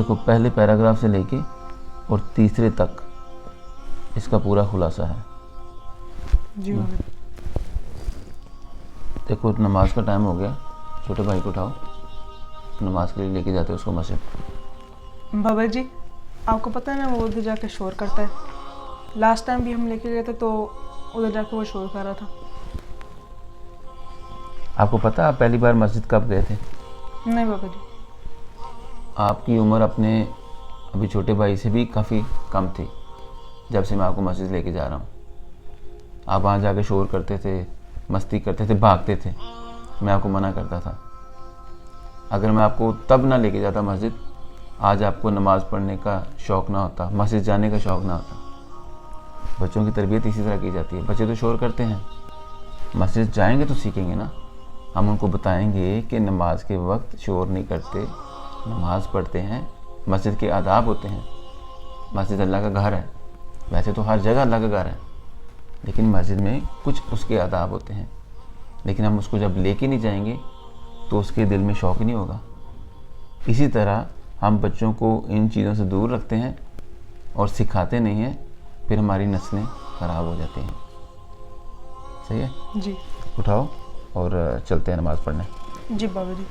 देखो पहले पैराग्राफ से लेके और तीसरे तक इसका पूरा खुलासा है। जी बाबा जी। देखो नमाज का टाइम हो गया, छोटे भाई को उठाओ, नमाज के लिए लेके जाते हैं उसको मस्जिद। बाबा जी आपको पता है ना वो उधर जाके शोर करता है। लास्ट टाइम भी हम लेके गए थे तो उधर जाके वो शोर कर रहा था। आपको पता है आप पहली बार मस्जिद कब गए थे? नहीं बाबा जी। आपकी उम्र अपने अभी छोटे भाई से भी काफ़ी कम थी जब से मैं आपको मस्जिद लेके जा रहा हूँ। आप वहाँ जाके शोर करते थे, मस्ती करते थे, भागते थे, मैं आपको मना करता था। अगर मैं आपको तब ना लेके जाता मस्जिद, आज आपको नमाज़ पढ़ने का शौक़ ना होता, मस्जिद जाने का शौक़ ना होता। बच्चों की तरबियत इसी तरह की जाती है। बच्चे तो शोर करते हैं, मस्जिद जाएंगे तो सीखेंगे ना। हम उनको बताएंगे कि नमाज के वक्त शोर नहीं करते, नमाज पढ़ते हैं, मस्जिद के आदाब होते हैं। मस्जिद अल्लाह का घर है, वैसे तो हर जगह अल्लाह का घर है, लेकिन मस्जिद में कुछ उसके आदाब होते हैं। लेकिन हम उसको जब लेके नहीं जाएंगे तो उसके दिल में शौक़ ही नहीं होगा। इसी तरह हम बच्चों को इन चीज़ों से दूर रखते हैं और सिखाते नहीं हैं, फिर हमारी नस्लें ख़राब हो जाती हैं। सही है? जी। उठाओ और चलते हैं नमाज़ पढ़ने। जी बाबा जी।